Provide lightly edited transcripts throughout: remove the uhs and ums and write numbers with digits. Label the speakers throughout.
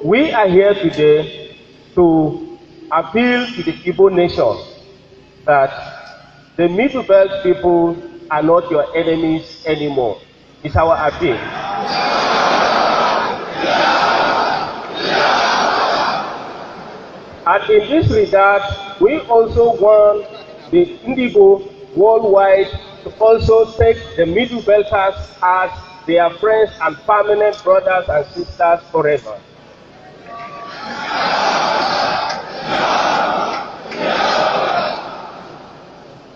Speaker 1: we are here today to appeal to the Igbo nation that the Middle Belt people are not your enemies anymore. It's our appeal. And in this regard, we also want the Igbo worldwide to also take the Middle Belters as their friends and permanent brothers and sisters forever.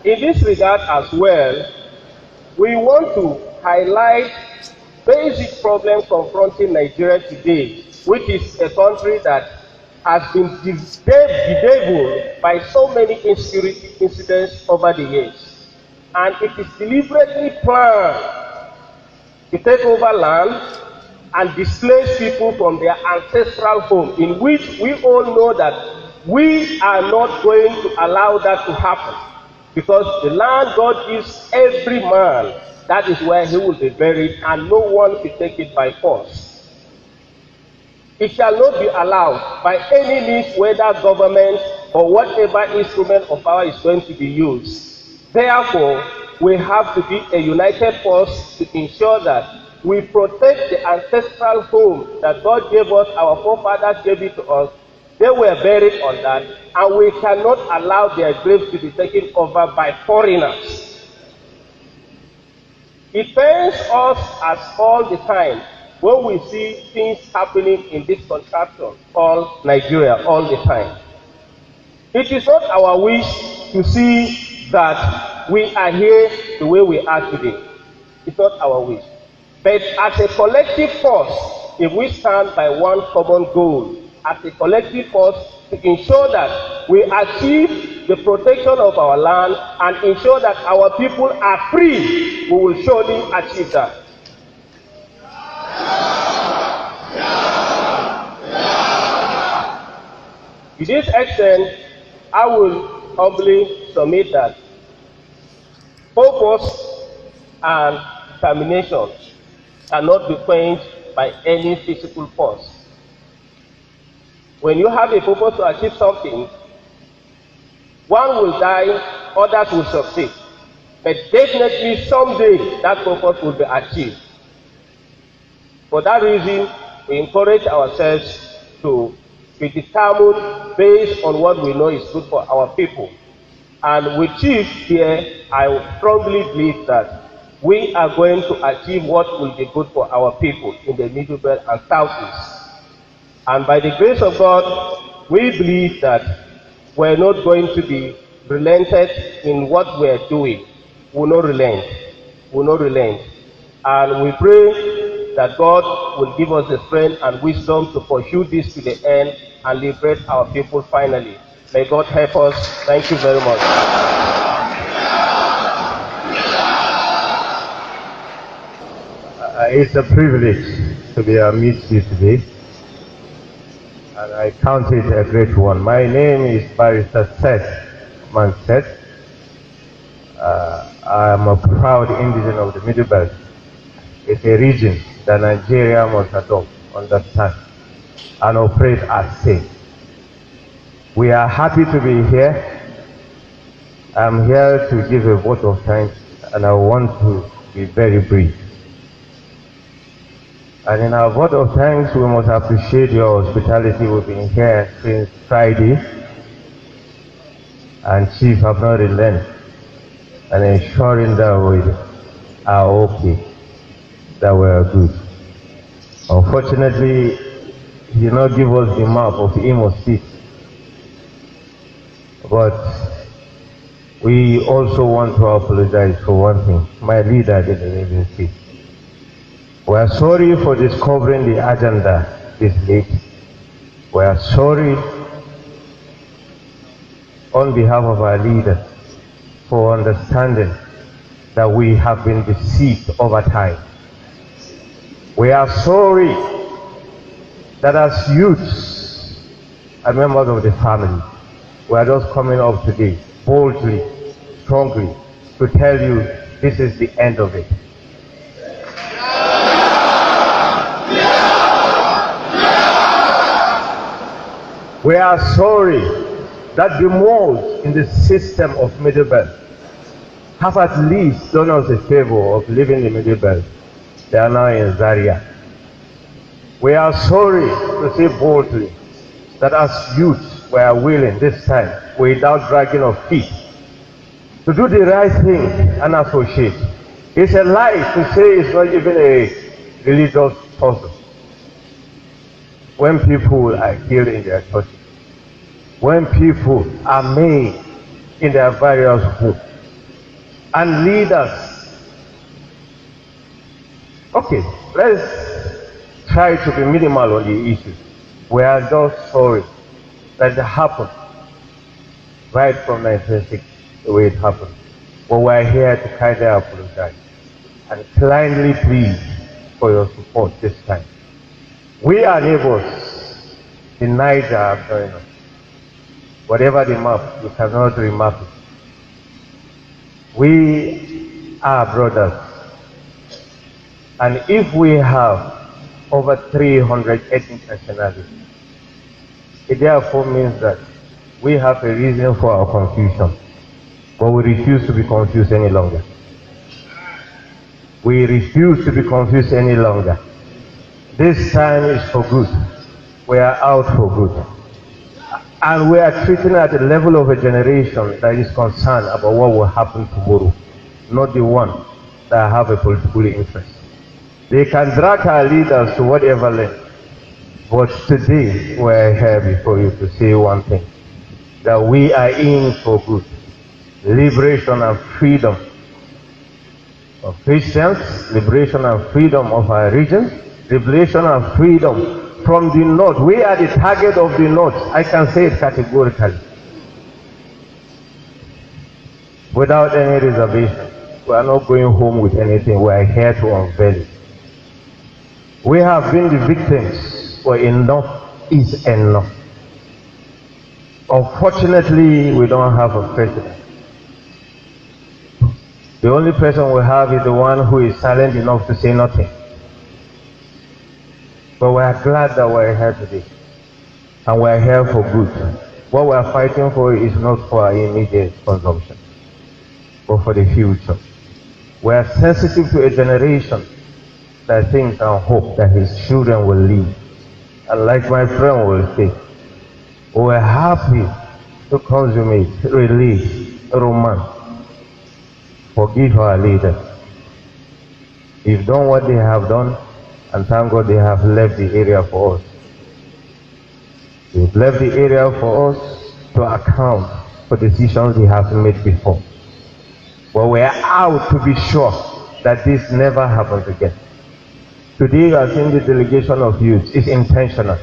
Speaker 1: In this regard as well, we want to highlight basic problems confronting Nigeria today, which is a country that has been bedeviled by so many insecurity incidents over the years. And it is deliberately planned to take over land and displace people from their ancestral home, in which we all know that we are not going to allow that to happen. Because the land God gives every man, that is where he will be buried, and no one will take it by force. It shall not be allowed by any means, whether government or whatever instrument of power is going to be used. Therefore, we have to be a united force to ensure that we protect the ancestral home that God gave us, our forefathers gave it to us. They were buried on that, and we cannot allow their graves to be taken over by foreigners. It pains us as all the time when we see things happening in this contraction called Nigeria all the time. It is not our wish to see that we are here the way we are today. It's not our wish. But as a collective force, if we stand by one common goal, as a collective force to ensure that we achieve the protection of our land and ensure that our people are free, we will surely achieve that. To this extent, I will humbly submit that purpose and determination cannot be quenched by any physical force. When you have a purpose to achieve something, one will die, others will succeed. But definitely someday that purpose will be achieved. For that reason, we encourage ourselves to be determined based on what we know is good for our people. And with Chief here, I strongly believe that we are going to achieve what will be good for our people in the Middle Belt and Southeast. And by the grace of God, we believe that we're not going to be relented in what we're doing. We'll not relent. We'll not relent. And we pray that God will give us the strength and wisdom to pursue this to the end and liberate our people finally. May God help us. Thank you very much.
Speaker 2: It's a privilege to be amidst you today. And I count it a great one. My name is Barrister Seth Manset. I am a proud indigen of the Middle Belt. It's a region that Nigeria must adopt, understand, and operate as safe. We are happy to be here. I'm here to give a vote of thanks, and I want to be very brief. And in our vote of thanks, we must appreciate your hospitality. We've been here since Friday, and Chief have not relent, and ensuring that we are okay, that we are good. Unfortunately, he did not give us the map of Imo State, but we also want to apologize for one thing. My leader didn't even see. We are sorry for discovering the agenda this late. We are sorry on behalf of our leader for understanding that we have been deceived over time. We are sorry that as youths and members of the family, we are just coming up today boldly, strongly, to tell you this is the end of it. We are sorry that the moles in the system of Middle Belt have at least done us a favor of leaving the Middle Belt. They are now in Zaria. We are sorry to say boldly that as youth we are willing this time, without dragging of feet, to do the right thing and associate. It's a lie to say it's not even a religious puzzle. When people are killed in their churches, when people are made in their various homes, and leaders. Okay, let's try to be minimal on the issue. We are just sorry that it happened right from 1960, the way it happened. But we are here to kindly apologize and kindly plead for your support this time. We are neighbors. The Niger are joining us. Whatever the map, you cannot remap it. We are brothers. And if we have over 300 ethnic nationalities, it therefore means that we have a reason for our confusion. But we refuse to be confused any longer. We refuse to be confused any longer. This time is for good. We are out for good. And we are treating at the level of a generation that is concerned about what will happen tomorrow, not the one that have a political interest. They can drag our leaders to whatever length. But today we are here before you to say one thing, that we are in for good. Liberation and freedom of Christians, liberation and freedom of our region, liberation and freedom from the North. We are the target of the North. I can say it categorically. Without any reservation. We are not going home with anything. We are here to unveil it. We have been the victims, but enough is enough. Unfortunately, we don't have a president. The only person we have is the one who is silent enough to say nothing. But we are glad that we are here today. And we are here for good. What we are fighting for is not for our immediate consumption, but for the future. We are sensitive to a generation that thinks and hopes that his children will live. And like my friend will say, we are happy to consummate, release, romance. Forgive our leaders. They've done what they have done, and thank God they have left the area for us. They've left the area for us to account for decisions they have made before. But we are out to be sure that this never happens again. Today you are seeing the delegation of youth is intentional.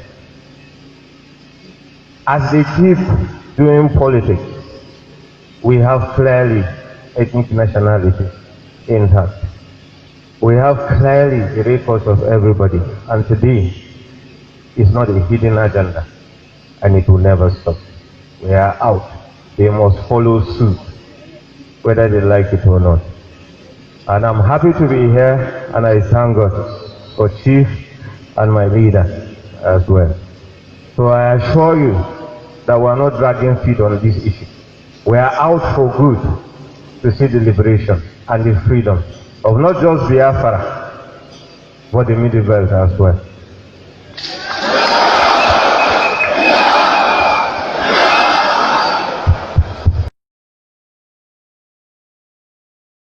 Speaker 2: As they keep doing politics, we have clearly ethnic nationality intact. We have clearly the records of everybody, and today is not a hidden agenda, and it will never stop. We are out. They must follow suit, whether they like it or not. And I'm happy to be here, and I thank God for Chief and my leader as well. So I assure you that we are not dragging feet on this issue. We are out for good to see the liberation and the freedom of not just Biafra, but the Middle Belt as well.